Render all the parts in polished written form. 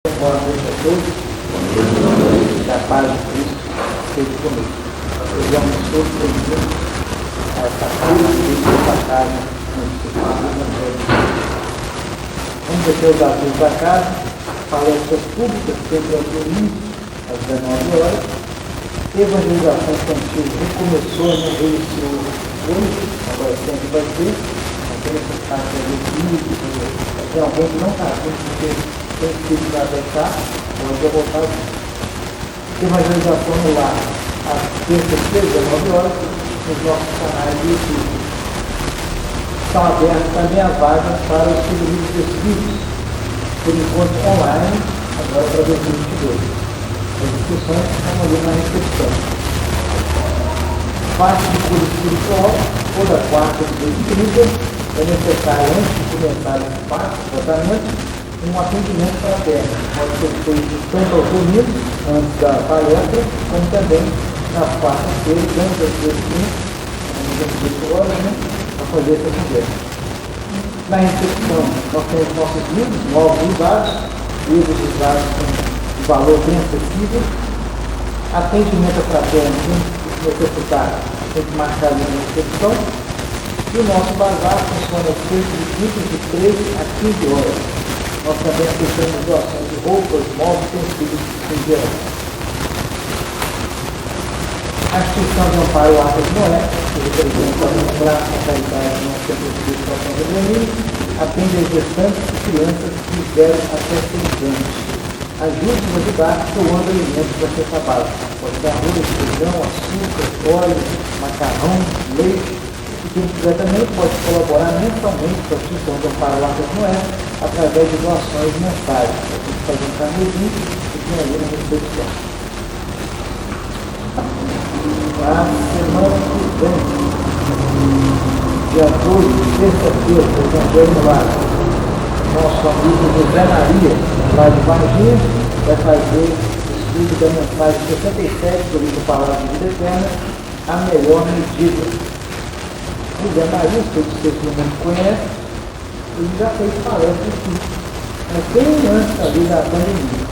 Boa noite a todos. Que a paz de Cristo esteja comigo. Sejamos todos bem-vindos a essa casa, essa casa municipal do Evangelho. Vamos ter os avisos da casa, palestras públicas, sempre aos domingos, às 19 horas. Evangelização infantil recomeçou, não reiniciou hoje, agora sempre vai ter. Não tem essa parte de vídeo, tem alguém que não está aqui, porque tem que se adaptar, pode já voltar aqui. Evangelização no lar, às terças-feiras, às 9 horas, nos nossos canais do YouTube. Estão abertas também as vagas para os serviços espíritos, por enquanto online, agora para 2022. As discussões estão ali na recepção. Parte de cura espiritual, toda quarta de 30, é necessário, antes de começar esse parte, tratamento, um atendimento fraterno. Pode ser feito tanto aos domingos, antes da palestra, como também na quarta-feira, tanto às 18 horas, para fazer essa conversa. Na recepção, nós temos nossos livros, novos usados, livros usados com valor bem acessível. Atendimento fraterno, se necessitar, tem que marcar ali na recepção. E o nosso bazar funciona sempre de 13 a 15 horas. Nós também aceitamos doações de roupas, móveis, utensílios em geral. A instituição de Amparo Arcas Noé, que representa o braço da caridade do nosso centro de educação de Belém, atende a gestantes e crianças de 0 até 6 anos. Ajude a ajudar doando alimentos para cesta básica. Pode ser arroz, feijão, açúcar, óleo, macarrão, leite. E quem quiser também pode colaborar mensalmente com a instituição do Amparo Arcas Noé através de doações mensais. Você tem que fazer um carnezinho e tem ali na recepção. Na semana que vem, dia 12, terça-feira, o Evangelho no Lar, nosso amigo José Maria, lá de Varginha, vai fazer o estudo da mensagem 67 do livro Palavra de Vida Eterna, a melhor medida. José Maria, todos vocês no mundo conhecem, ele já fez palestra aqui, mas bem antes ali da pandemia.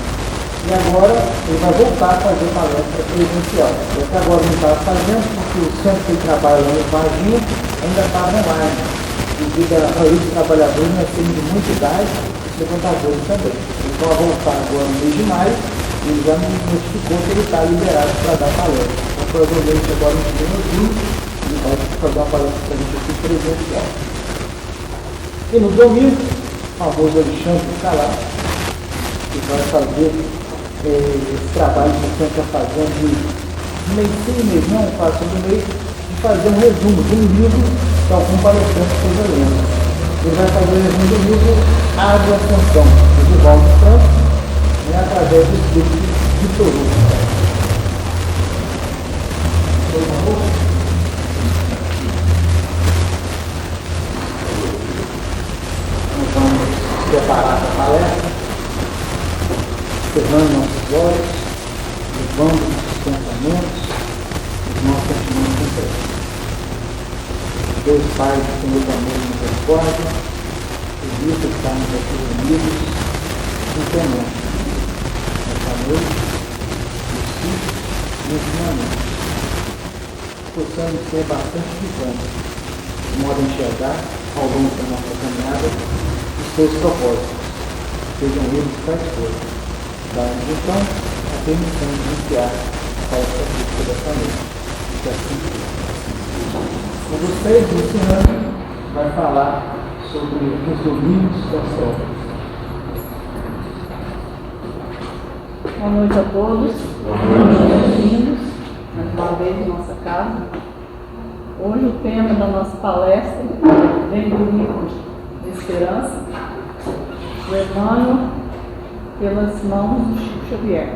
E agora ele vai voltar a fazer palestra presencial. E até agora não estava fazendo, porque o centro que ele trabalha lá em Varginha ainda estava online. Devido a maioria dos trabalhadores nós temos de muita idade, os levantadores também. Ele vai voltar agora no mês de maio e ele já me notificou que ele está liberado para dar palestra. Então provavelmente agora no segundo turno ele vai fazer uma palestra para a gente aqui presencial. E no domingo, o famoso Alexandre Calá, que vai fazer esse trabalho que o centro está fazendo de mês sim, mês não, quase todo mês, de fazer um resumo de um livro que algum palestrante esteja lendo. Ele vai fazer o resumo do livro Água Ascensão, de Divaldo Santos, através do escrito de Toru. Nós vamos preparar a palestra, cerrando nossos olhos, levando nossos pensamentos, os nossos sentimentos concretos. Deus Pai, Senhor da amor e misericórdia, que viu que estamos aqui unidos, entendemos essa noite, os filhos e os momentos. Possamos ser bastante vivantes, de modo a enxergar, ao longo da nossa caminhada, os seus propósitos, sejam eles quais forem. Dá-nos então a permissão de iniciar a palestra pública desta noite. Que assim seja. Com vocês, o Luciano vai falar sobre os domínios das obras. Boa noite a todos. Bem-vindos mais uma vez em nossa casa. Hoje o tema da nossa palestra vem do livro Esperança, do Emmanuel, pelas mãos do Chico Xavier.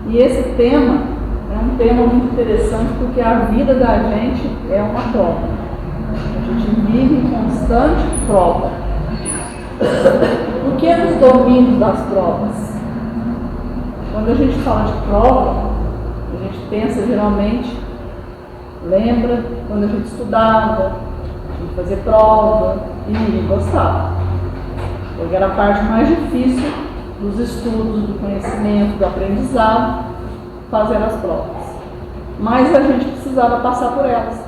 E esse tema é um tema muito interessante porque a vida da gente é uma prova. A gente vive em constante prova. O que é os domínios das provas? Quando a gente fala de prova, a gente pensa geralmente, lembra quando a gente estudava, a gente fazia prova e ninguém gostava. Porque era a parte mais difícil dos estudos, do conhecimento, do aprendizado, fazer as provas. Mas a gente precisava passar por elas,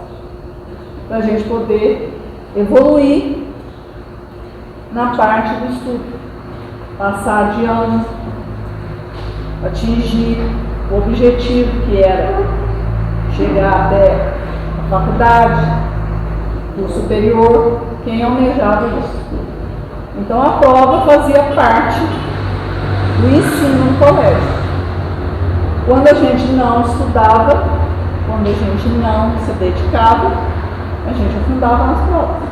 para a gente poder evoluir na parte do estudo, passar de ano, atingir o objetivo que era chegar até a faculdade, o superior, quem almejava isso. Então a prova fazia parte do ensino no colégio. Quando a gente não estudava, quando a gente não se dedicava, a gente afundava nas provas.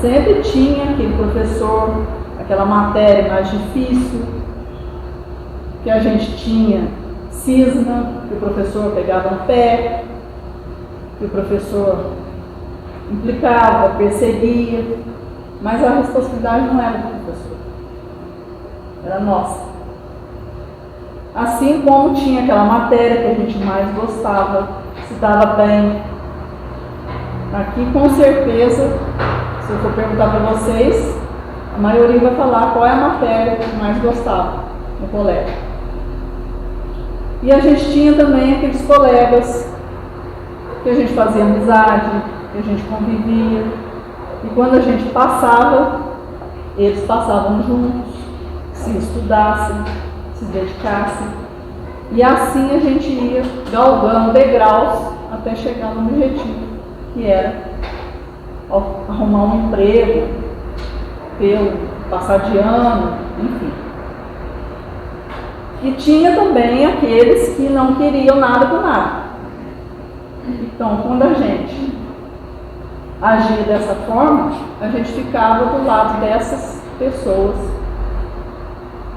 Sempre tinha aquele professor, aquela matéria mais difícil, que a gente tinha cisma, que o professor pegava no pé, que o professor implicava, perseguia, mas a responsabilidade não era do professor, era nossa. Assim como tinha aquela matéria que a gente mais gostava, se dava bem. Aqui, com certeza, se eu for perguntar para vocês, a maioria vai falar qual é a matéria que mais gostava no colégio. E a gente tinha também aqueles colegas que a gente fazia amizade, que a gente convivia. E quando a gente passava, eles passavam juntos, se estudassem, se dedicassem. E assim a gente ia galgando degraus até chegar no objetivo, que era arrumar um emprego, passar de ano, enfim. E tinha também aqueles que não queriam nada com nada. Então, quando a gente agia dessa forma, a gente ficava do lado dessas pessoas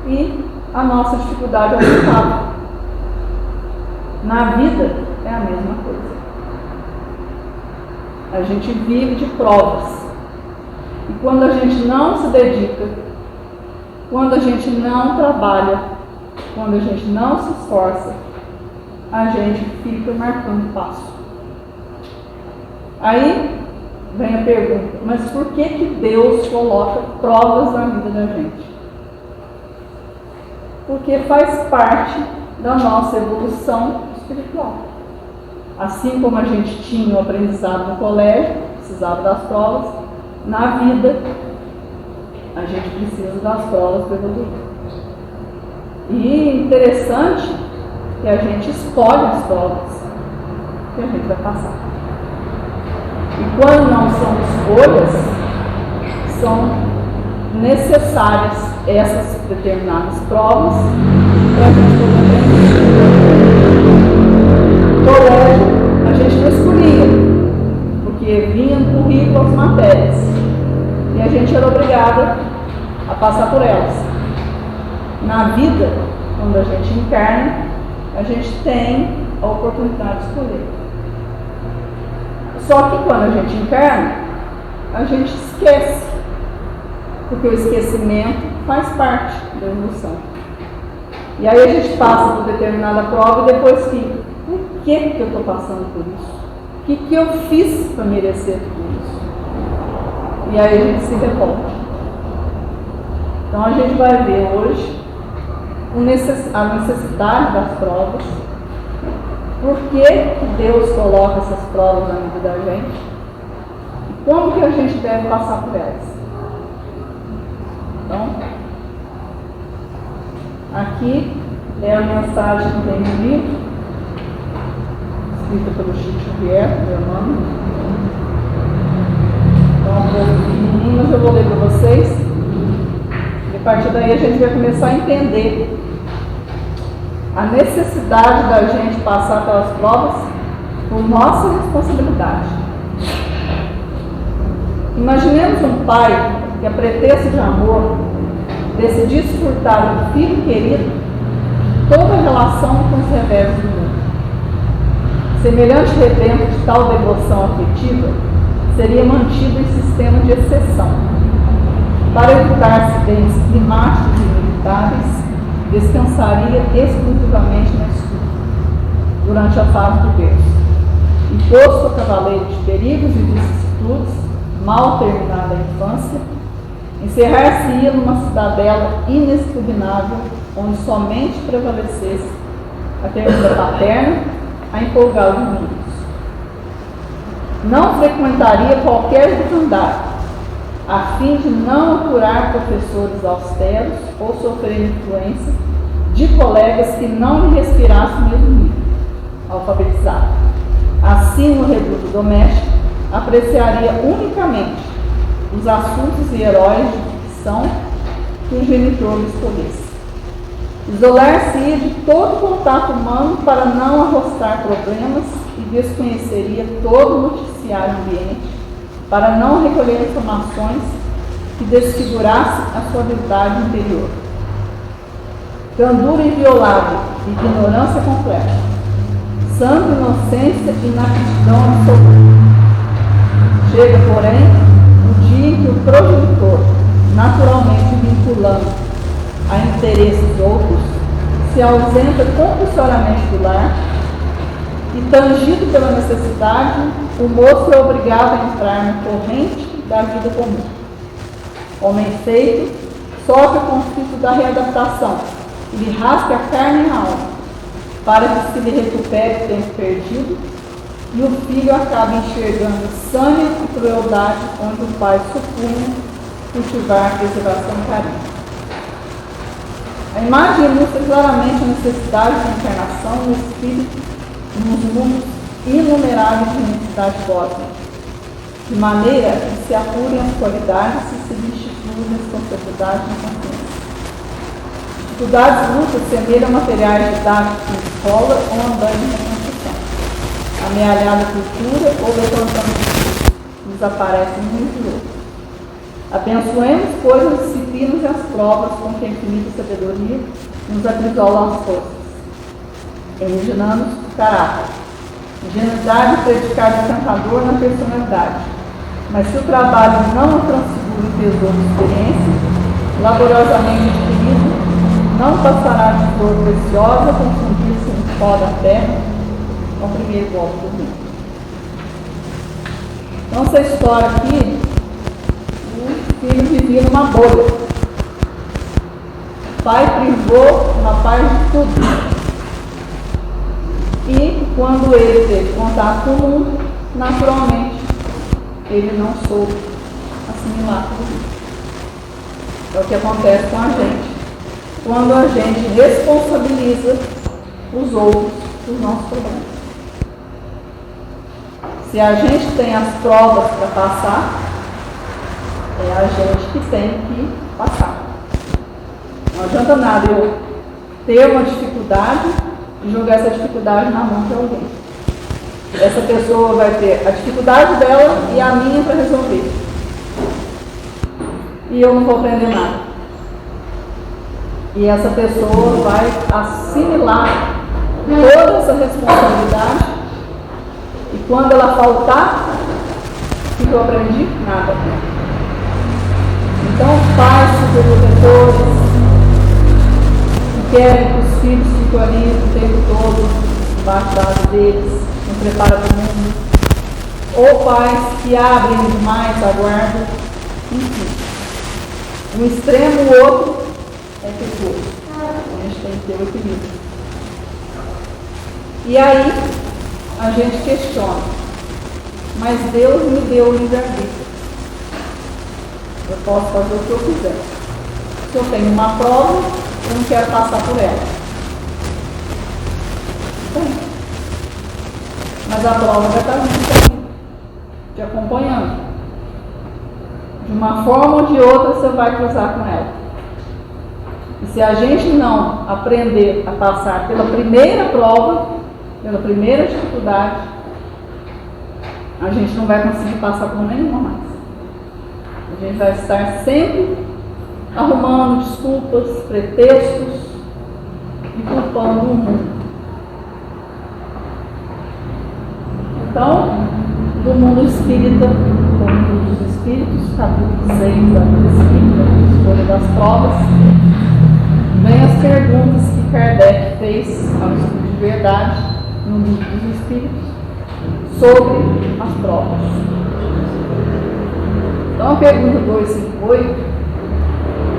e a nossa dificuldade aumentava. Na vida é a mesma coisa. A gente vive de provas. E quando a gente não se dedica, quando a gente não trabalha, quando a gente não se esforça, a gente fica marcando passo. Aí vem a pergunta, mas por que Deus coloca provas na vida da gente? Porque faz parte da nossa evolução espiritual. Assim como a gente tinha o aprendizado no colégio, precisava das provas, na vida a gente precisa das provas para evoluir. E interessante que a gente escolhe as provas que a gente vai passar. E quando não são escolhas, são necessárias essas determinadas provas para a gente poder aprender. No colégio, a gente não escolhia, porque vinha no currículo as matérias, e a gente era obrigada a passar por elas. Na vida, quando a gente encarna, a gente tem a oportunidade de escolher. Só que quando a gente encarna, a gente esquece, porque o esquecimento faz parte da evolução. E aí a gente passa por determinada prova e depois fica, por que eu estou passando por isso? O que eu fiz para merecer tudo isso? E aí a gente se revolta. Então a gente vai ver hoje a necessidade das provas, por que Deus coloca essas provas na vida da gente e como que a gente deve passar por elas. Então, aqui é a mensagem que tem no livro, escrita pelo Chico Xavier, meu irmão. Então, um pouco pequenininho, mas eu vou ler para vocês. E a partir daí a gente vai começar a entender a necessidade da gente passar pelas provas por nossa responsabilidade. Imaginemos um pai que, a pretexto de amor, decidisse furtar do filho querido toda a relação com os reveses do mundo. Semelhante rebento de tal devoção afetiva seria mantido em sistema de exceção. Para evitar acidentes climáticos inevitáveis, descansaria exclusivamente na estudo, durante a fase do berço. E posto a cavaleiro de perigos e vicissitudes, mal terminada a infância, encerrar-se-ia numa cidadela inexpugnável, onde somente prevalecesse a ternura paterna a empolgar os meninos. Não frequentaria qualquer vivandade, a fim de não apurar professores austeros ou sofrer influência de colegas que não lhe respirassem o mesmo nível, alfabetizado. Assim, no reduto doméstico, apreciaria unicamente os assuntos e heróis de ficção que o genitor lhe escolhesse. Isolar-se-ia de todo contato humano para não arrostar problemas e desconheceria todo o noticiário ambiente para não recolher informações que desfigurassem a sua verdade interior. Candura inviolável, ignorância completa, santa inocência e inaptidão absoluta. Chega, porém, o dia em que o progenitor, naturalmente vinculando a interesses outros, se ausenta compulsoriamente do lar e, tangido pela necessidade, o moço é obrigado a entrar na corrente da vida comum. Homem feito, sofre o conflito da readaptação e lhe rasga a carne e a alma, para que se lhe recupere o tempo perdido, e o filho acaba enxergando sânia e crueldade onde o pai supunha cultivar a preservação e carinho. A imagem ilustra claramente a necessidade de encarnação no espírito nos mundos inumeráveis de necessidade cósmica, de maneira que se apurem as qualidades e se destituam a responsabilidade na consciência. Dificuldades lutas semelham materiais didáticos em escola ou andando na construção. Amealhada cultura ou levantando desaparecem muito outros. Abençoemos, pois, as disciplinas e as provas com que a infinita sabedoria nos acrisola as forças, originando o caráter. Ingenuidade e predicado encantador na personalidade. Mas se o trabalho não transfigura o tesouro de experiência, laboriosamente adquirido, não passará de flor preciosa a confundir-se no pó da terra com o primeiro golpe do vento. Então, essa história aqui, o filho vivia numa bolha. O pai privou o rapaz de tudo. E quando ele teve contato com o mundo, naturalmente, ele não soube assimilar tudo isso. É o que acontece com a gente. Quando a gente responsabiliza os outros dos nossos problemas. Se a gente tem as provas para passar, é a gente que tem que passar. Não adianta nada eu ter uma dificuldade e jogar essa dificuldade na mão de alguém. Essa pessoa vai ter a dificuldade dela e a minha para resolver. E eu não vou aprender nada. E essa pessoa vai assimilar toda essa responsabilidade e quando ela faltar, o que eu aprendi? Nada. Então, pais, superprotetores, que querem que os filhos fiquem ali o tempo todo, embaixo da asa deles, não preparam para o mundo, ou pais que abrem demais a guarda, enfim. Um extremo, o outro é perigoso. A gente tem que ter o equilíbrio. E aí, a gente questiona, mas Deus me deu o livre-arbítrio. Eu posso fazer o que eu quiser. Se eu tenho uma prova, eu não quero passar por ela. Bem, mas a prova vai estar junto te acompanhando. De uma forma ou de outra, você vai cruzar com ela. E se a gente não aprender a passar pela primeira prova, pela primeira dificuldade, a gente não vai conseguir passar por nenhuma mais. A gente vai estar sempre arrumando desculpas, pretextos e culpando o mundo. Então, do mundo espírita, o mundo dos espíritos, capítulo 6 da vida espírita, escolha das provas, vem as perguntas que Kardec fez ao estudo de verdade no mundo dos espíritos sobre as provas. Então a pergunta 258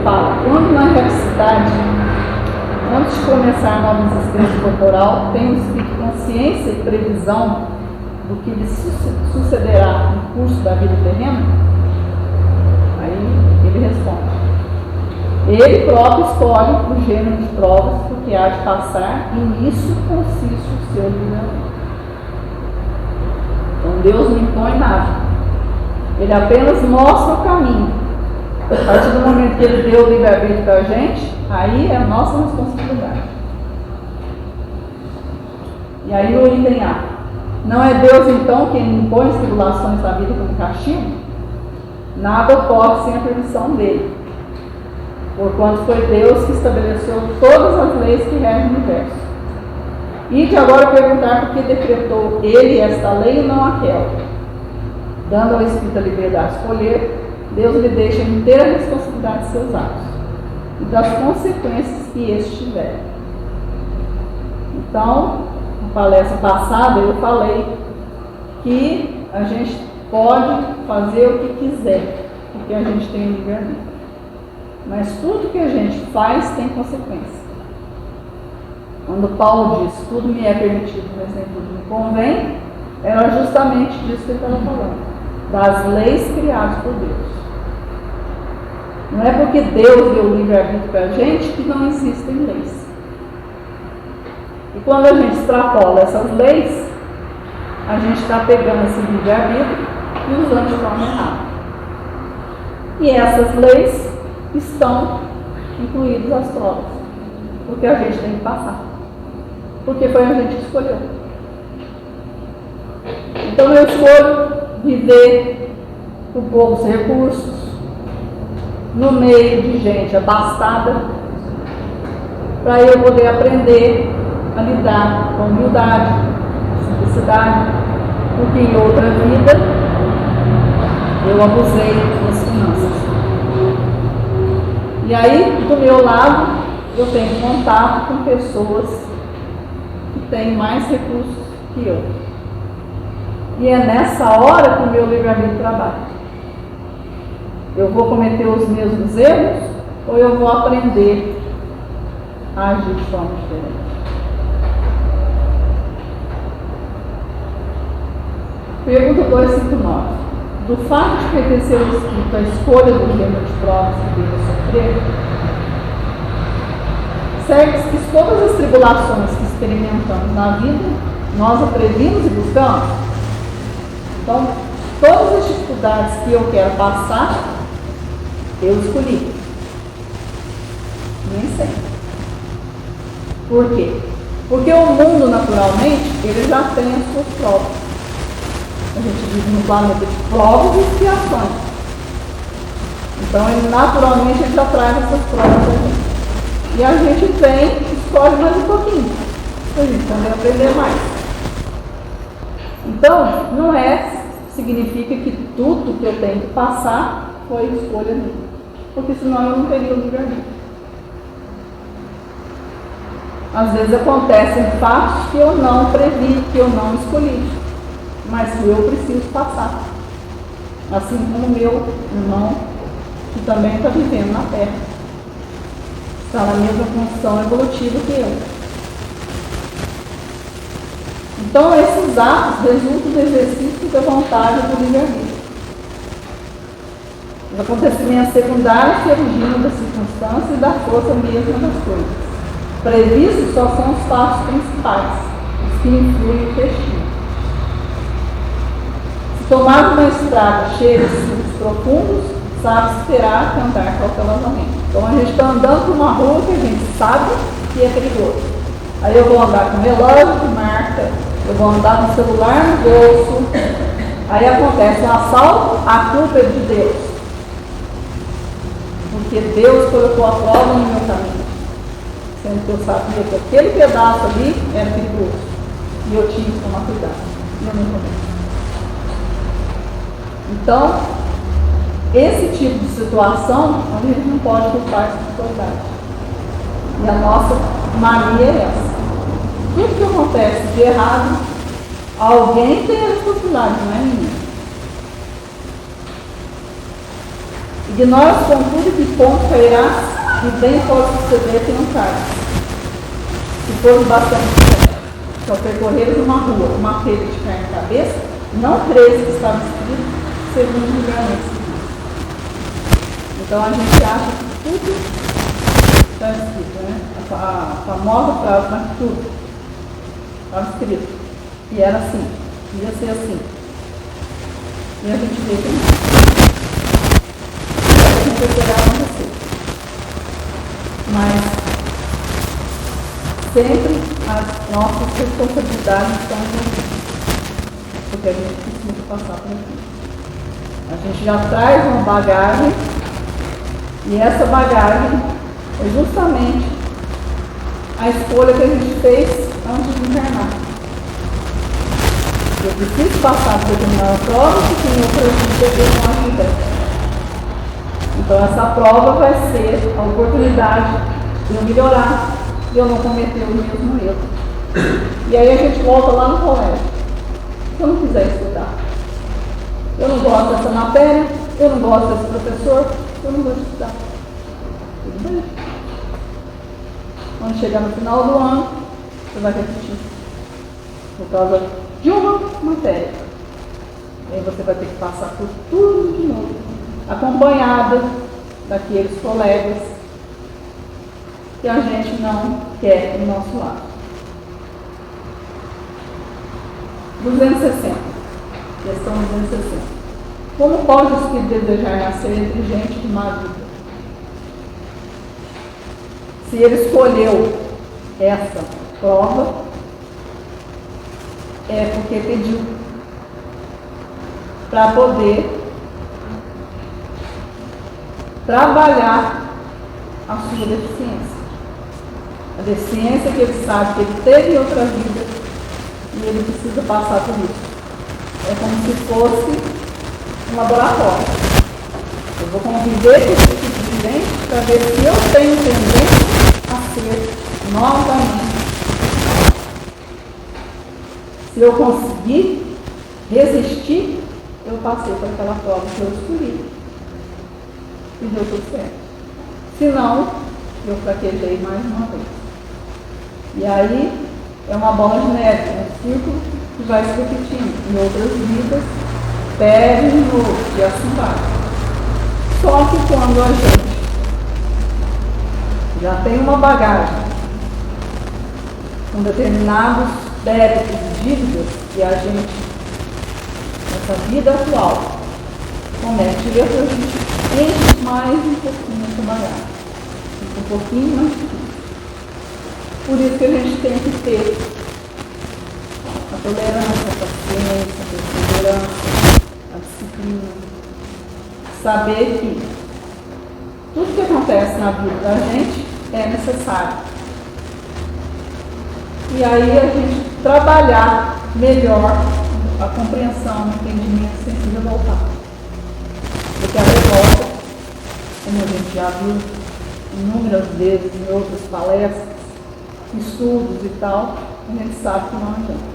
fala, quando na necessidade, antes de começar a nova existência corporal, tem o espírito consciência e previsão do que lhe sucederá no curso da vida terrena? Aí ele responde. Ele próprio escolhe o gênero de provas porque há de passar e nisso consiste o seu livramento. Então Deus não impõe nada. Ele apenas mostra o caminho. A partir do momento que ele deu o livre-arbítrio para a gente, aí é a nossa responsabilidade. E aí no item A, não é Deus então quem impõe as tribulações da vida como castigo? Nada ocorre sem a permissão dele, porquanto foi Deus que estabeleceu todas as leis que regem o universo. E de agora perguntar por que decretou ele esta lei e não aquela. Dando ao Espírito a liberdade de escolher, Deus lhe deixa a inteira responsabilidade de seus atos e das consequências que estes tiverem. Então, na palestra passada eu falei que a gente pode fazer o que quiser, porque a gente tem livre-arbítrio. Mas tudo que a gente faz tem consequência. Quando Paulo diz, tudo me é permitido, mas nem tudo me convém, era justamente disso que ele estava falando. Das leis criadas por Deus. Não é porque Deus deu o livre-arbítrio para a gente que não existem leis. E quando a gente extrapola essas leis, a gente está pegando esse livre-arbítrio e usando de forma errada. E essas leis estão incluídas as provas, porque a gente tem que passar. Porque foi a gente que escolheu. Então eu escolho viver com poucos recursos, no meio de gente abastada, para eu poder aprender a lidar com humildade, simplicidade, porque em outra vida eu abusei das finanças. E aí, do meu lado, eu tenho contato com pessoas que têm mais recursos que eu. E é nessa hora que o meu livre-arbítrio trabalha. Eu vou cometer os mesmos erros ou eu vou aprender a agir de forma diferente? Pergunta 259. Do fato de pertencer ao Espírito à escolha do gênero de provas que deve sofrer, segue-se que todas as tribulações que experimentamos na vida, nós a previmos e buscamos. Então, todas as dificuldades que eu quero passar, eu escolhi. Nem sempre. Por quê? Porque o mundo, naturalmente, ele já tem as suas provas. A gente vive num planeta de provas e expiações. Então, ele naturalmente ele já traz essas provas aí. E a gente vem, escolhe mais um pouquinho, para a gente poder aprender mais. Então, não significa que tudo que eu tenho que passar foi escolha minha, porque senão eu não teria o livre-arbítrio. Às vezes acontecem fatos que eu não previ, que eu não escolhi, mas que eu preciso passar. Assim como o meu irmão, que também está vivendo na Terra, está na mesma função evolutiva que eu. Então, esses atos resultam do exercício da vontade do livre-arbítrio. Os acontecimentos secundários se originam das circunstâncias e da força mesma das coisas. Previstos só são os fatos principais, os que influem o destino. Se tomar uma estrada cheia de sulcos profundos, sabe-se terá que andar cautelosamente. Então, a gente está andando por uma rua que a gente sabe que é perigoso. Aí eu vou andar com relógio que marca, eu vou andar com o celular no bolso, aí acontece um assalto, a culpa é de Deus. Porque Deus colocou a prova no meu caminho, sendo que eu sabia que aquele pedaço ali era perigoso. E eu tinha que tomar cuidado. E eu não tomei. Então, esse tipo de situação, a gente não pode culpar essa dificuldade. E a nossa mania é essa. Tudo que acontece de errado, alguém tem a responsabilidade, não é minha. E nós, com tudo que ponto cairás, e bem pode suceder que não cai. Se for bastante certo, se ao percorreres uma rua, uma feira de cair na cabeça, não crees que estava escrito, segundo o livramento seguinte. Então a gente acha que tudo está escrito, né? A famosa frase, mas tudo estava escrito. E era assim, ia ser assim. E a gente vê que não. A gente vai pegar acontecer. Mas sempre as nossas responsabilidades estão envolvidas. Porque a gente precisa passar por aqui. A gente já traz uma bagagem, e essa bagagem é justamente a escolha que a gente fez antes de encarnar. Eu preciso passar por determinada prova, porque em outra vida eu não ajuda. Então essa prova vai ser a oportunidade de eu melhorar, de eu não cometer o mesmo erro. E aí a gente volta lá no colégio. Se eu não quiser estudar, eu não gosto dessa matéria, eu não gosto desse professor, eu não vou estudar. Tudo bem. Quando chegar no final do ano, você vai repetir. Por causa de uma matéria. E aí você vai ter que passar por tudo de novo. Acompanhada daqueles colegas que a gente não quer do nosso lado. 260. Questão 260. Como pode o espírito desejar nascer entre gente de má vida? Se ele escolheu essa prova, é porque pediu para poder trabalhar a sua deficiência. A deficiência que ele sabe que ele teve em outra vida e ele precisa passar por isso. É como se fosse um laboratório. Eu vou conviver com esse tipo de gente para ver se eu tenho tendência a ser novamente. Se eu conseguir resistir, eu passei por aquela prova que eu escolhi. E deu tudo certo. Se não, eu fraquejei mais uma vez. E aí é uma bola de neve, um círculo que vai se repetindo. Em outras vidas, perde de novo e assim vai. Só que quando a gente já tem uma bagagem com determinados débitos e dívidas que a gente, nessa vida atual, comete erros, a gente enche mais um pouquinho essa bagagem. Fica um pouquinho mais difícil. Por isso que a gente tem que ter a tolerância, a paciência, a perseverança, a disciplina. Saber que tudo que acontece na vida da gente é necessário. E aí a gente trabalhar melhor a compreensão, o entendimento, sem se revoltar. Porque a revolta, como a gente já viu inúmeras vezes em outras palestras, estudos e tal, a gente sabe que não adianta.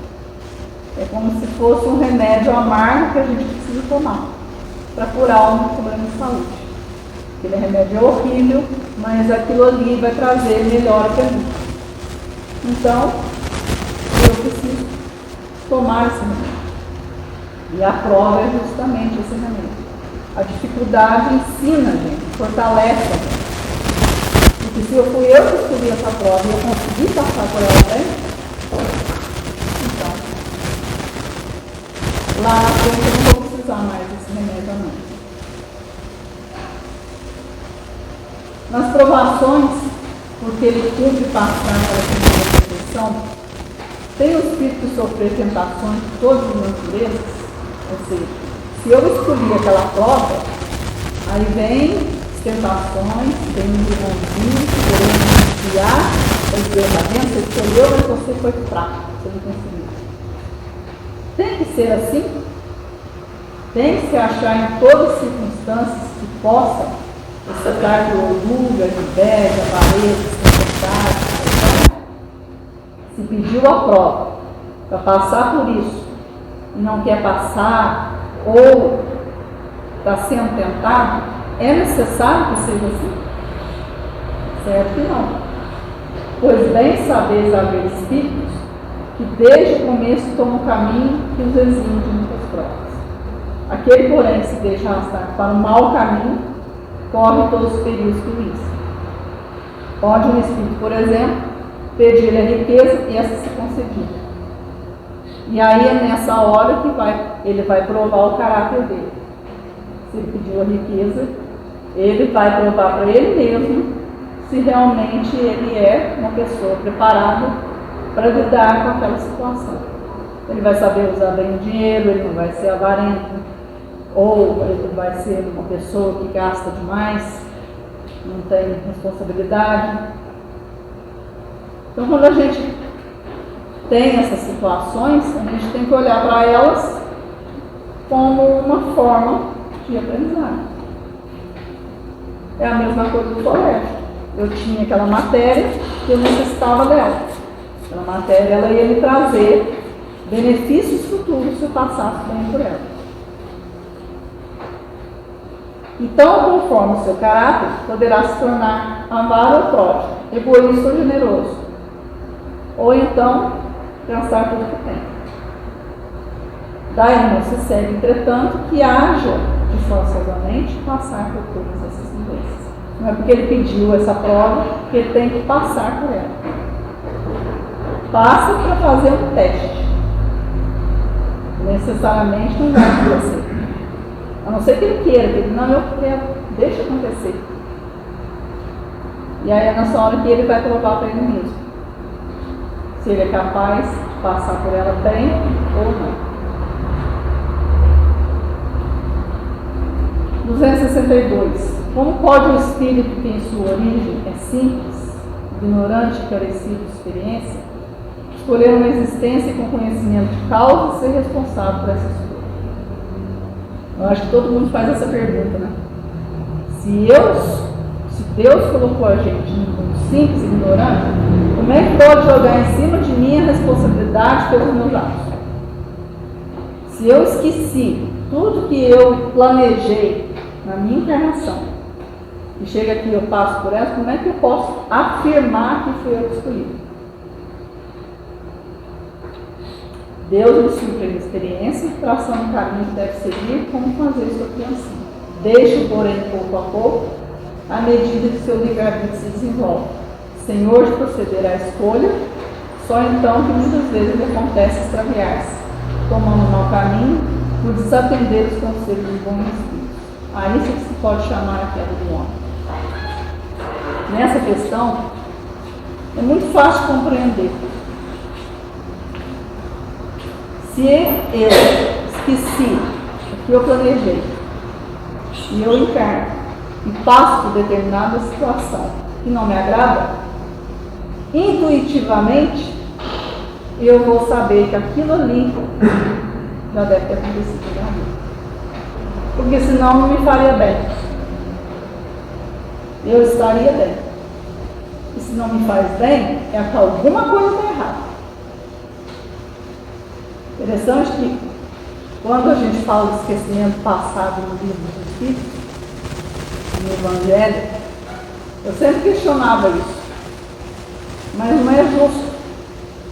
É como se fosse um remédio amargo que a gente precisa tomar para curar um problema de saúde. Aquele remédio é horrível, mas aquilo ali vai trazer melhora para mim. Então, eu preciso tomar esse remédio. E a prova é justamente esse remédio. A dificuldade ensina a gente, fortalece a gente. Porque se eu fui eu que escolhi essa prova e eu consegui passar por ela bem, então, lá na frente eu não vou precisar mais desse remédio não. Nas provações, porque ele cumpre passar pela primeira perfeição, tem o espírito de sofrer tentações de todas as naturezas, ou seja, se eu escolhi aquela prova, aí vem tentações, tem um irmãozinho querendo desviar, para dizer, tá vendo? Você escolheu, mas você foi fraco, você não conseguiu. Tem que ser assim? Tem que se achar em todas as circunstâncias que possam excitar de orgulho, de inveja, avareza, tempestade. Se pediu a prova para passar por isso e não quer passar, ou está sendo tentado, é necessário que seja assim? Certo que não. Pois bem sabeis haver espíritos que desde o começo tomam o caminho que os exime de muitas provas. Aquele, porém, que se deixa arrastar para o mau caminho, corre todos os perigos que o isso. Pode um espírito, por exemplo, pedir-lhe a riqueza e essa se concedida. E aí é nessa hora que ele vai provar o caráter dele. Se ele pediu a riqueza, ele vai provar para ele mesmo se realmente ele é uma pessoa preparada para lidar com aquela situação. Ele vai saber usar bem o dinheiro, ele não vai ser avarento, ou ele vai ser uma pessoa que gasta demais, não tem responsabilidade. Então, quando a gente tem essas situações, a gente tem que olhar para elas como uma forma de aprendizagem. É a mesma coisa do colégio. Eu tinha aquela matéria que eu necessitava dela. Aquela matéria ela ia me trazer benefícios futuros se eu passasse bem por ela. Então, conforme o seu caráter, poderá se tornar avaro ou pródigo, egoísta ou generoso, ou então gastar tudo que tem. Daí não se segue, entretanto, que haja de forçosamente passar por todas essas tendências. Não é porque ele pediu essa prova que ele tem que passar por ela. Passa para fazer um teste. Necessariamente não vai acontecer. A não ser que ele queira, que ele não, eu quero, deixa acontecer. E aí é nessa hora que ele vai provar para ele mesmo se ele é capaz de passar por ela bem ou não. 262. Como pode o espírito que em sua origem é simples, ignorante e carecido de experiência, escolher uma existência com conhecimento de causa e ser responsável por essa escolha? Eu acho que todo mundo faz essa pergunta, né? Se Deus colocou a gente num mundo simples e ignorante, como é que pode jogar em cima de mim a responsabilidade pelos meus atos? Se eu esqueci tudo que eu planejei na minha encarnação e chega aqui e eu passo por ela, como é que eu posso afirmar que fui eu que escolhi? Deus nos supre a experiência, traçando o caminho que deve seguir, como fazer sua criancinha. Deixe, porém, pouco a pouco, à medida que seu livre-arbítrio se desenvolve. Senhor de proceder à escolha, só então que muitas vezes lhe acontece extraviar-se, tomando um mau caminho, por desatender os conselhos dos bons espíritos. A isso que se pode chamar a queda do homem. Nessa questão, é muito fácil compreender. Se eu esqueci o que eu planejei, e eu encarno, e passo por determinada situação que não me agrada, intuitivamente, eu vou saber que aquilo ali já deve ter acontecido na vida. Porque senão não me faria bem. Eu estaria bem. E se não me faz bem, é que alguma coisa está errada. Interessante que, quando a gente fala de esquecimento passado no livro dos Espíritos, no Evangelho, eu sempre questionava isso. Mas não é justo.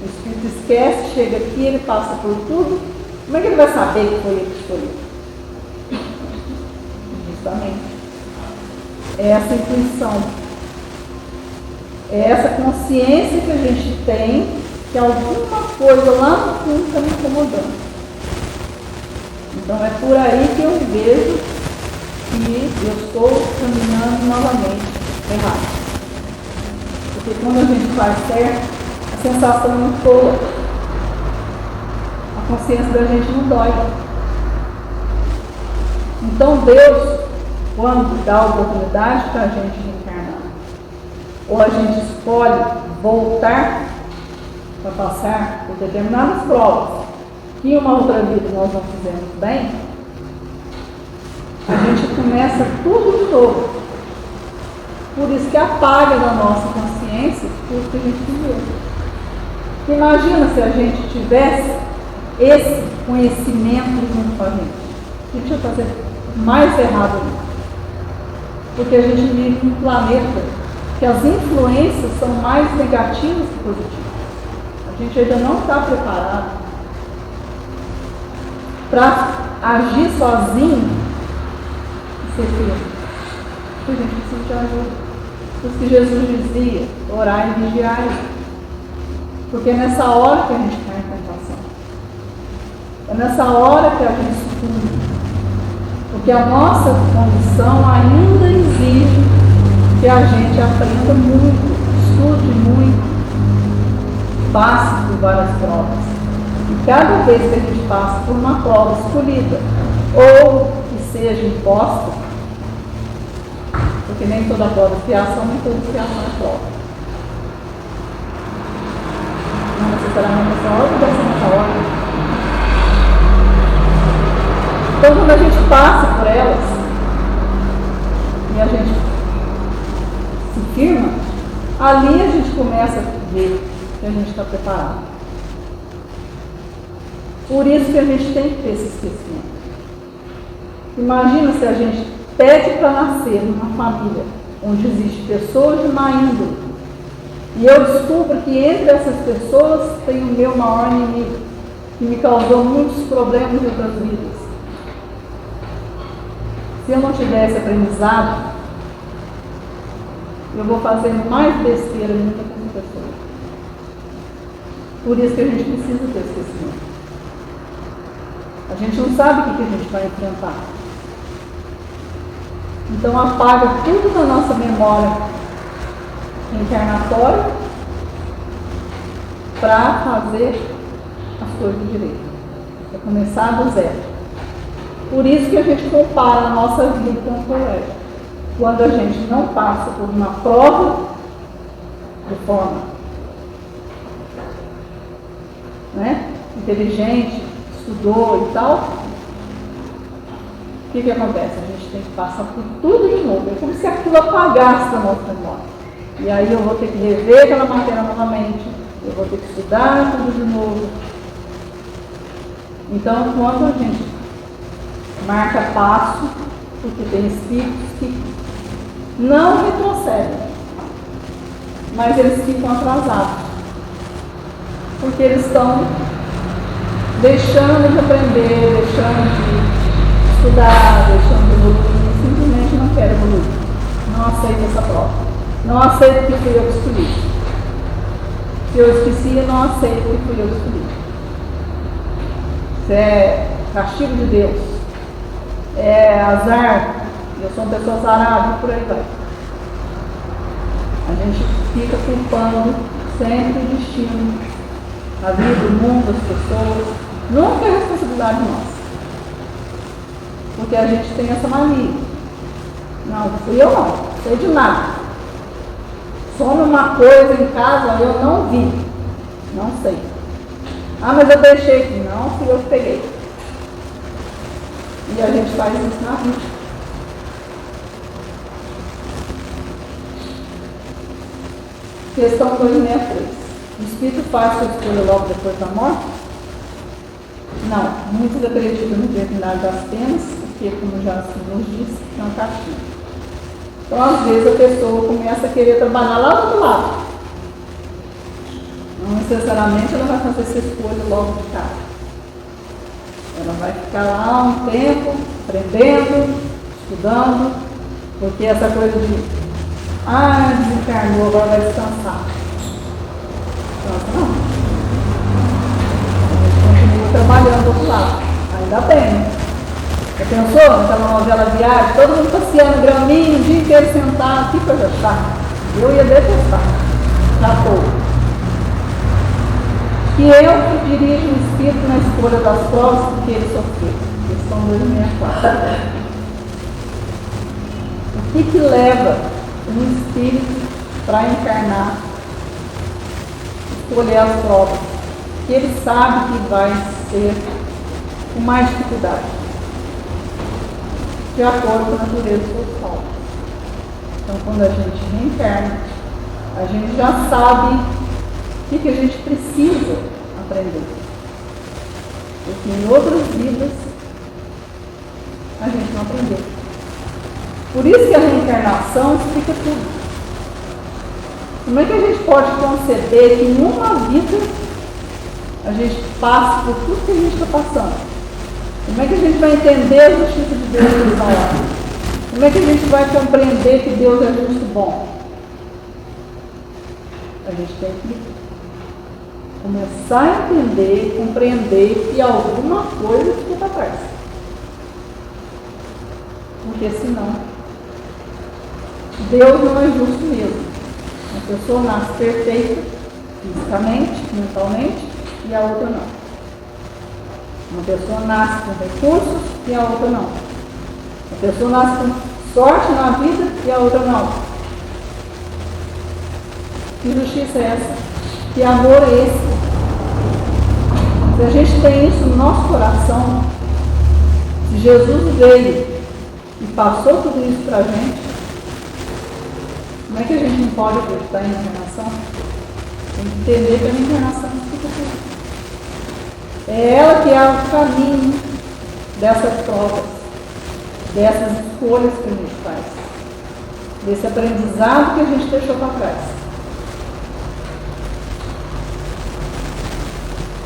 O Espírito esquece, chega aqui, ele passa por tudo. Como é que ele vai saber que foi ele que escolheu? Justamente. É essa intuição. É essa consciência que a gente tem que alguma coisa lá no fundo está me incomodando. Então é por aí que eu vejo que eu estou caminhando novamente errado. Porque quando a gente faz certo, a sensação é muito boa. A consciência da gente não dói. Então Deus, quando dá a oportunidade para a gente reencarnar, ou a gente escolhe voltar para passar por determinadas provas que em uma outra vida nós não fizemos bem, a gente começa tudo de novo. Por isso que apaga da nossa consciência tudo que a gente viveu. Imagina se a gente tivesse esse conhecimento junto com a gente. O que a gente ia fazer? mais errado ainda. Porque a gente vive num planeta que as influências são mais negativas que positivas. A gente ainda não está preparado para agir sozinho e ser firme. A gente precisa de ajuda. Por isso que Jesus dizia, orar e vigiar. Porque é nessa hora que a gente cai em tentação. É nessa hora que a gente sucumbe. Porque a nossa condição ainda exige que a gente aprenda muito, estude muito, passe por várias provas. E cada vez que a gente passa por uma prova escolhida, ou que seja imposta, porque nem toda prova é fiação, nem toda fiação é prova. Não necessariamente essa hora, deve ser nessa hora. Então, quando a gente passa por elas e a gente se firma, ali a gente começa a ver que a gente está preparado. Por isso que a gente tem que ter esse esquecimento. Imagina se a gente pede para nascer numa família onde existem pessoas de má índole e eu descubro que entre essas pessoas tem o meu maior inimigo, que me causou muitos problemas em outras vidas. Se eu não tiver esse aprendizado, eu vou fazer mais besteira ainda com essa pessoa. Por isso que a gente precisa ter esquecimento. A gente não sabe o que a gente vai enfrentar. Então apaga tudo da nossa memória encarnatória para fazer as coisas direito. Para começar do zero. Por isso que a gente compara a nossa vida com o colégio. Quando a gente não passa por uma prova de forma inteligente, estudou e tal, o que acontece? A gente tem que passar por tudo de novo. É como se aquilo apagasse da nossa memória. E aí eu vou ter que rever aquela matéria novamente, eu vou ter que estudar tudo de novo. Então, quando a gente marca passo, porque tem espíritos que não retrocedem, mas eles ficam atrasados, porque eles estão deixando de aprender, deixando de estudar, deixando de evoluir, simplesmente não querem evoluir, não aceita essa prova, não aceita que fui eu que escolhi. Se eu esqueci, eu não aceito que fui eu que escolhi. Isso é castigo de Deus. É azar, eu sou uma pessoa azarada, por aí vai. A gente fica culpando sempre o destino, a vida, o mundo, as pessoas. Nunca é responsabilidade nossa. Porque a gente tem essa mania. Não, fui eu não sei de nada. Some uma coisa em casa, eu não vi. Não sei. Ah, mas eu deixei aqui. Não, fui eu que peguei. E a gente faz isso na vida. Questão 263. O espírito faz sua escolha logo depois da morte? Não. Muitos acreditam no determinado das penas, porque, como já nos disse, é um castigo. Então, às vezes, a pessoa começa a querer trabalhar lá do outro lado. Não necessariamente ela vai fazer essa escolha logo de cara. Ela vai ficar lá um tempo, aprendendo, estudando, porque essa coisa de desencarnou, agora vai descansar. Descansa não. A gente continua trabalhando do outro lado. Ainda bem, né? Já pensou naquela novela Viagem, todo mundo passeando graminho, o dia inteiro sentado, que coisa chata. Eu ia detestar. Já estou. Que eu que dirijo o espírito na escolha das provas porque ele sofreu. Questão 264. O que leva um espírito para encarnar, escolher as provas? Que ele sabe que vai ser com mais dificuldade, de acordo com a natureza do sol. Então, quando a gente reencarna, a gente já sabe o que a gente precisa aprender. Porque em outras vidas a gente não aprendeu. Por isso que a reencarnação explica tudo. Como é que a gente pode conceber que em uma vida a gente passa por tudo que a gente está passando? Como é que a gente vai entender a justiça de Deus que está lá? Como é que a gente vai compreender que Deus é justo e bom? A gente tem que começar a entender, compreender que alguma coisa ficou para trás. Porque senão, Deus não é justo mesmo. Uma pessoa nasce perfeita, fisicamente, mentalmente, e a outra não. Uma pessoa nasce com recursos e a outra não. Uma pessoa nasce com sorte na vida e a outra não. Que justiça é essa? Que amor é esse? Se a gente tem isso no nosso coração, se Jesus veio e passou tudo isso para a gente, como é que a gente não pode acreditar em encarnação? Tem que entender que a encarnação explica tudo. É ela que é o caminho dessas provas, dessas escolhas que a gente faz, desse aprendizado que a gente deixou para trás.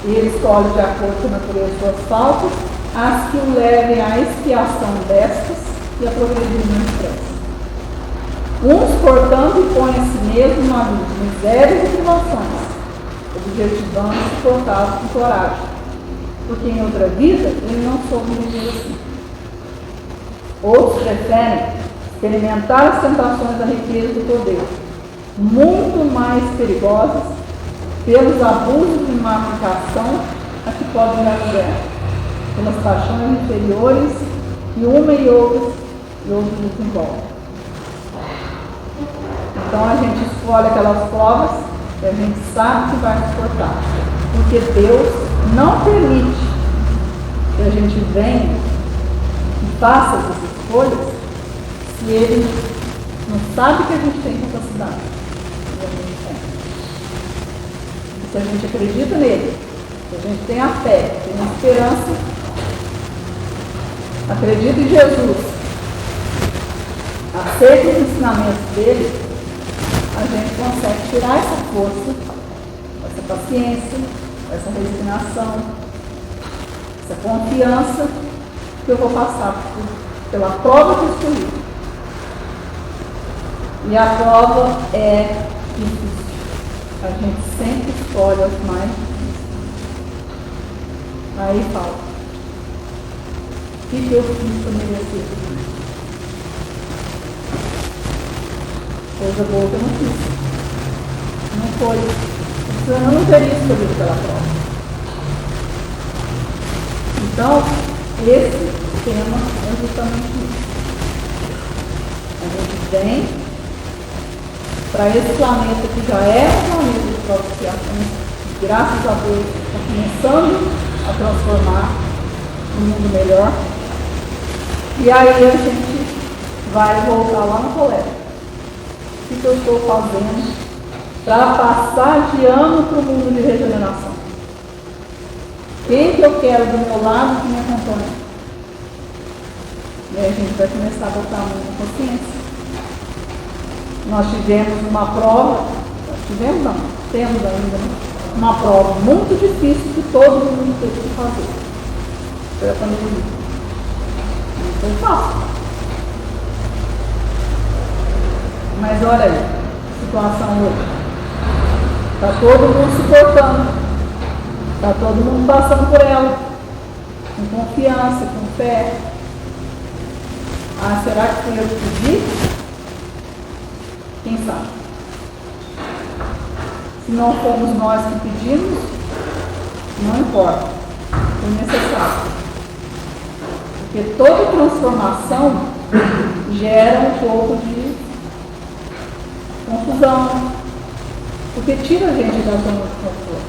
E ele escolhe de acordo com a natureza suas faltas, as que o levem à expiação destas e a progredir na esperança. Uns, portanto, põem a si mesmo na luz de misérias e privações, objetivando suportá-los com coragem, porque em outra vida ele não soube viver assim. Outros preferem experimentar as tentações da riqueza do poder, muito mais perigosas pelos abusos de má aplicação a que podem dar lugar, pelas paixões inferiores que uma e outras desenvolvem. Então a gente escolhe aquelas provas que a gente sabe que vai suportar, porque Deus não permite que a gente venha e faça essas escolhas se Ele não sabe que a gente tem capacidade. E a gente tem. Se a gente acredita nele, se a gente tem a fé, tem a esperança, acredita em Jesus, aceita os ensinamentos dele, a gente consegue tirar essa força, essa paciência, essa resignação, essa confiança que eu vou passar pela prova que eu escolhi. E a prova é difícil. A gente sempre escolhe as mais difíceis. Aí fala, o que eu fiz para merecer? Coisa boa que eu não fiz. Não foi. Eu não teria escolhido pela prova. Então, esse tema é justamente isso. A gente vem para esse planeta que já é um planeta de propiciação, graças a Deus, está começando a transformar um mundo melhor. E aí a gente vai voltar lá no colégio. O que eu estou fazendo para passar de ano para o mundo de regeneração? Quem que eu quero do meu lado que me acompanha? E aí a gente vai começar a botar a mão na consciência. Nós tivemos uma prova, temos ainda uma prova muito difícil que todo mundo teve que fazer. Foi a pandemia. Não foi fácil. Mas olha aí, a situação hoje. Está todo mundo suportando. Está todo mundo passando por ela. Com confiança, com fé. Ah, será que fui eu que pedi? Quem sabe? Se não fomos nós que pedimos, não importa. É necessário. Porque toda transformação gera um pouco de confusão, porque tira a gente da zona de conforto.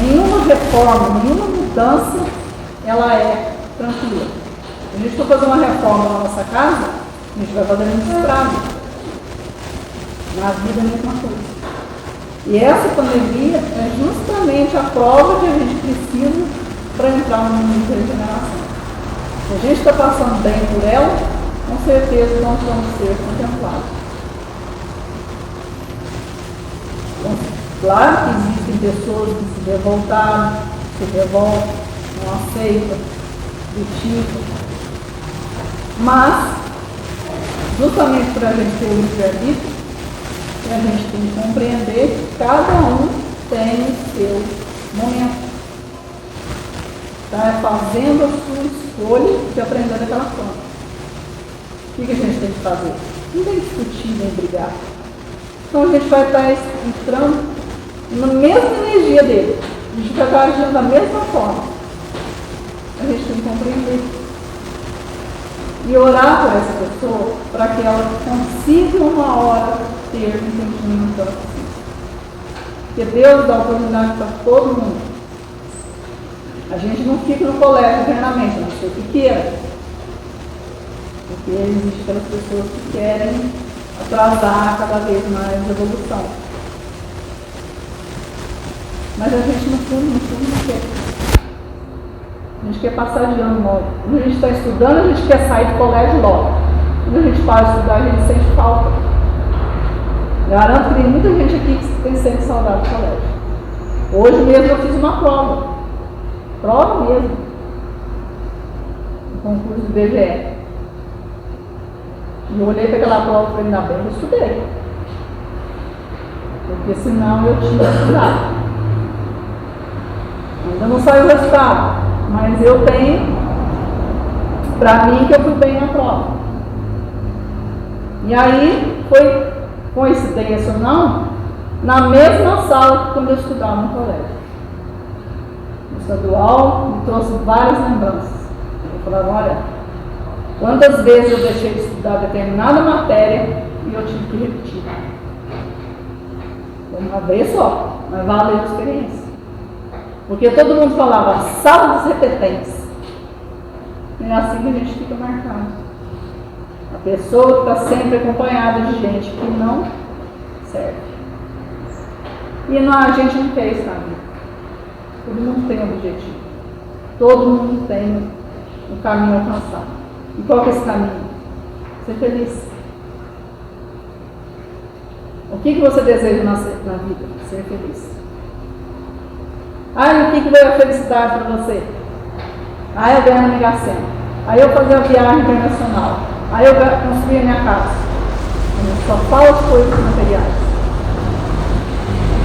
Nenhuma reforma, nenhuma mudança, ela é tranquila. Se a gente for fazer uma reforma na nossa casa, a gente vai fazer muito estrago. Na vida é a mesma coisa. E essa pandemia é justamente a prova que a gente precisa para entrar no mundo de regeneração. Se a gente está passando bem por ela, com certeza nós vamos ser contemplados. Então, claro que existem pessoas que se revoltaram, se revoltam, não aceitam, criticam, mas, justamente para a gente ter o livre-arbítrio, a gente tem que compreender que cada um tem o seu momento. Está fazendo a sua escolha de aprender daquela forma. O que a gente tem que fazer? Não tem que discutir nem brigar. Então a gente vai estar entrando na mesma energia dele. A gente vai estar agindo da mesma forma. A gente tem que compreender. E orar por essa pessoa para que ela consiga uma hora ter o entendimento que ela precisa. Porque Deus dá oportunidade para todo mundo. A gente não fica no colégio eternamente, a não ser que queira. Porque existem aquelas pessoas que querem atrasar cada vez mais a evolução. Mas a gente no fundo não quer. A gente quer passar de ano logo. Quando a gente está estudando, a gente quer sair do colégio logo. Quando a gente para de estudar, a gente sente falta. Garanto que tem muita gente aqui que tem sempre saudade do colégio. Hoje mesmo eu fiz uma prova. Prova mesmo. No concurso do BGE. E eu olhei para aquela prova e falei, ainda bem, eu estudei. Porque senão eu tinha estudado. Ainda não saiu o resultado, mas eu tenho, para mim, que eu fui bem na prova. E aí, foi coincidência ou não, na mesma sala que quando eu estudava no colégio. No estadual, me trouxe várias lembranças. Eu falava, olha, quantas vezes eu deixei de estudar determinada matéria e eu tive que repetir. Foi uma vez só, mas valeu a experiência. Porque todo mundo falava, sala dos repetentes. E é assim que a gente fica marcado. A pessoa que está sempre acompanhada de gente que não serve. E a gente não quer isso na vida. Todo mundo tem um objetivo. Todo mundo tem um caminho a alcançar. E qual que é esse caminho? Ser feliz. O que você deseja na vida? Ser feliz. O que veio a felicidade para você? Eu ganhar na Mega Sena. Aí eu fazer a viagem internacional. Aí eu construir a minha casa. Só fala as coisas materiais.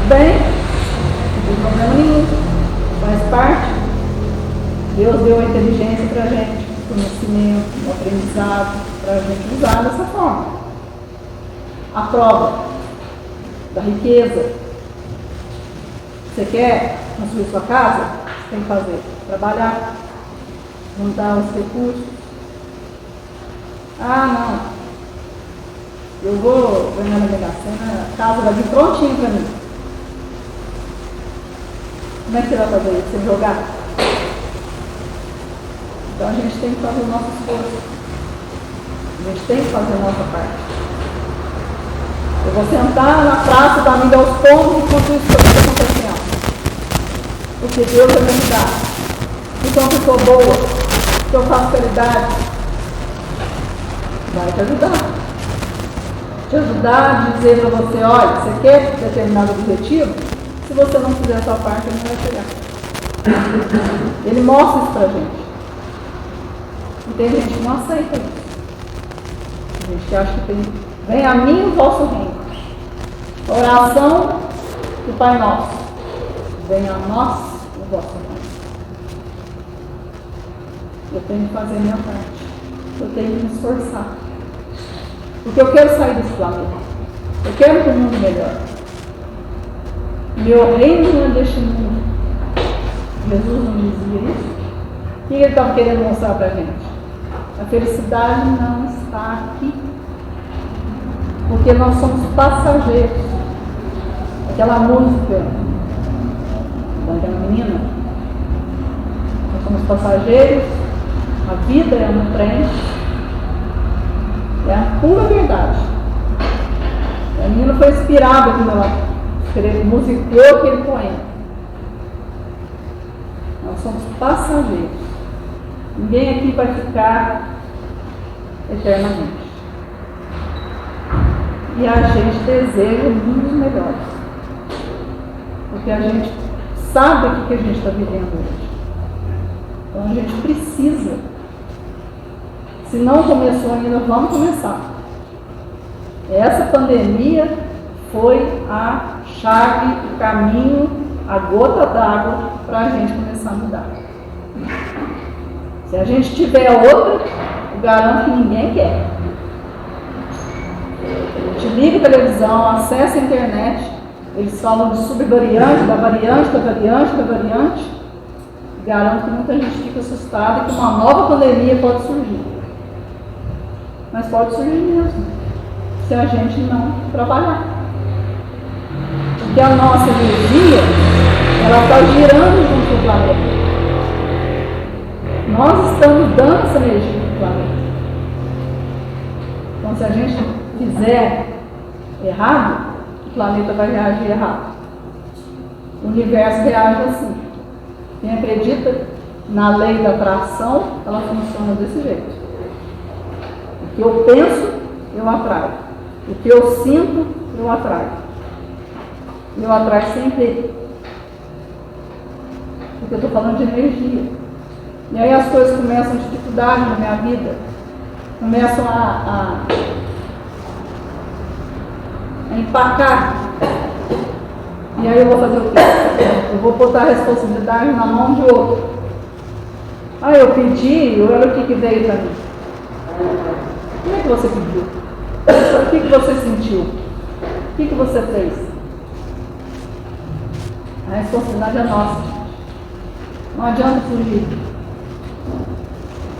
Bem, não tem problema nenhum. Faz parte. Deus deu a inteligência para a gente, o conhecimento, o aprendizado, para a gente usar dessa forma. A prova da riqueza. Você quer construir sua casa? Você tem que fazer. Trabalhar, juntar os recursos. Não. Eu vou ganhar na Mega Sena, a casa vai vir prontinha para mim. Como é que você vai fazer isso? Você jogar? Então a gente tem que fazer o nosso esforço. A gente tem que fazer a nossa parte. Eu vou sentar na praça da amiga aos pombos enquanto isso está acontecendo. Porque Deus vai me ajudar. Então se eu sou boa, se eu faço caridade, vai te ajudar. Te ajudar a dizer para você, olha, você quer determinado objetivo? Se você não fizer a sua parte, ele não vai chegar. Ele mostra isso pra gente. E tem gente que não aceita isso. Tem gente que acha que tem. Vem a mim o vosso reino. Oração do Pai Nosso. Venha a nós o vosso reino. Eu tenho que fazer a minha parte. Eu tenho que me esforçar. Porque eu quero sair desse planeta. Eu quero ter um mundo melhor. Meu reino não é deste mundo. Jesus não dizia isso? O que ele estava querendo mostrar para a gente? A felicidade não está aqui. Porque nós somos passageiros. Aquela música daquela menina. Nós somos passageiros. A vida é um trem. É a pura verdade. A menina foi inspirada quando ela musicou aquele poema. Nós somos passageiros. Ninguém aqui vai ficar eternamente. E a gente deseja mundos melhores. Porque a gente sabe o que a gente está vivendo hoje. Então a gente precisa. Se não começou ainda, vamos começar. Essa pandemia foi a chave, o caminho, a gota d'água para a gente começar a mudar. Se a gente tiver outra, eu garanto que ninguém quer. A gente liga a televisão, acessa a internet, eles falam de subvariante, da variante, da variante, da variante. Garanto que muita gente fica assustada e que uma nova pandemia pode surgir. Mas pode surgir mesmo, se a gente não trabalhar. Porque a nossa energia, ela está girando junto com o planeta. Nós estamos dando essa energia para o planeta. Então, se a gente fizer errado, o planeta vai reagir errado. O universo reage assim. Quem acredita na lei da atração, ela funciona desse jeito. O que eu penso, eu atraio. O que eu sinto, eu atraio. Eu atraio sempre. Porque eu estou falando de energia. E aí as coisas começam a dificuldade na minha vida. Começam a empacar. E aí eu vou fazer o quê? Eu vou botar a responsabilidade na mão de outro. Ah, eu pedi, olha o que veio para mim. Como é que você pediu? O que você sentiu? O que você fez? A responsabilidade é nossa. Não adianta fugir.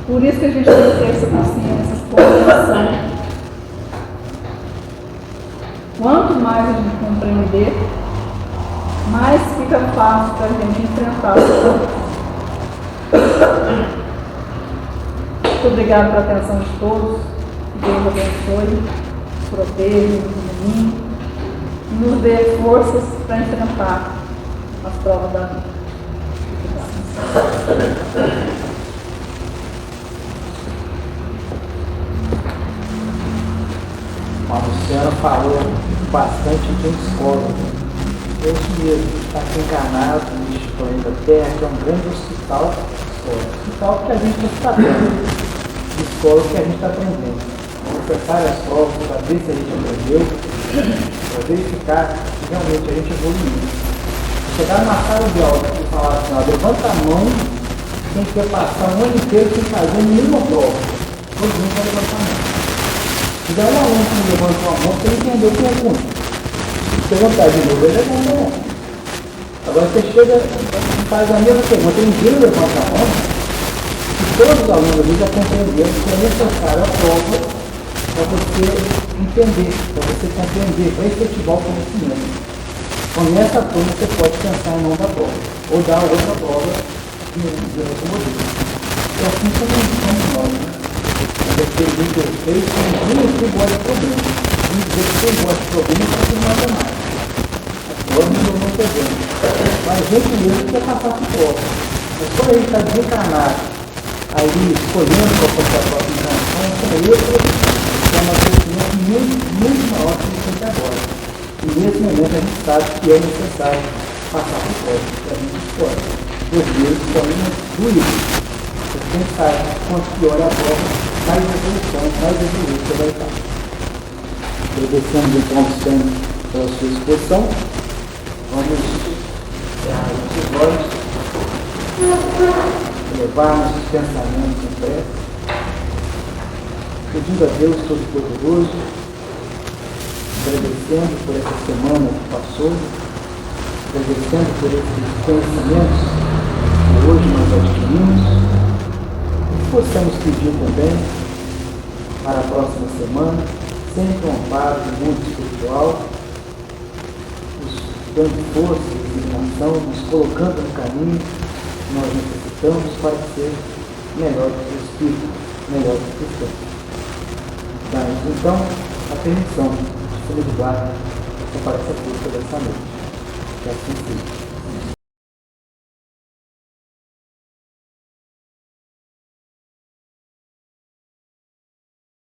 Por isso que a gente tem que ter essa consciência, essa compreensão. Quanto mais a gente compreender, mais fica fácil para a gente enfrentar as coisas. Muito obrigada pela atenção de todos. Que Deus abençoe, nos proteja, nos ilumine e nos dê forças para enfrentar as provas da vida. A Luciana falou bastante de escola. É isso mesmo, está aqui encarnado neste planeta Terra, que é um grande hospital de escola. Hospital que a gente está tendo, de escola que a gente está aprendendo. Prepare as provas para ver se a gente aprendeu, para verificar se realmente a gente evoluiu. Chegar numa sala de aula e falar assim, ó, levanta a mão, quem quer passar um ano inteiro sem fazer nenhuma prova. Todo mundo vai levantar a mão. Se der um aluno que levanta uma mão, você entendeu o que é ruim. Se perguntar de novo, ele levanta a mão. Agora você chega e faz a mesma pergunta, ninguém levanta a mão, e todos os alunos ali já compreenderam que é necessário a prova para você entender, para você compreender, para efetivar o conhecimento. Então, nessa turma você pode pensar em não dar prova, ou dar outra prova de outro modelo. E assim somos nós, né? Dependendo do efeito, ninguém aqui gosta de problema. Quem gosta de problema está sem nada mais. Agora não podemos. Mas a gente mesmo quer passar por prova. Mas quando a gente está desencarnado, aí escolhendo para fazer a própria encarnação, é outro que é um acontecimento muito maior do que tem agora. E nesse momento a gente sabe que é necessário passar por prova. A gente escolhe. Os meus caminhos doídos. Quem sabe, quanto pior a prova, mais evolução, mais evolução vai estar. Agradecemos então ao Senhor pela sua exposição. Vamos encerrar os olhos, levar nossos pensamentos em prece, pedindo a Deus Todo-Poderoso, agradecendo por essa semana que passou, agradecendo por esses conhecimentos que hoje nós adquirimos. Possamos pedir também para a próxima semana, sempre um amparo do mundo espiritual, nos dando força e iluminação, nos colocando no caminho que nós necessitamos para ser melhor do que o Espírito, melhor do que o Cristo. Dá-nos então a permissão de celebrar a essa força dessa noite. Que assim seja.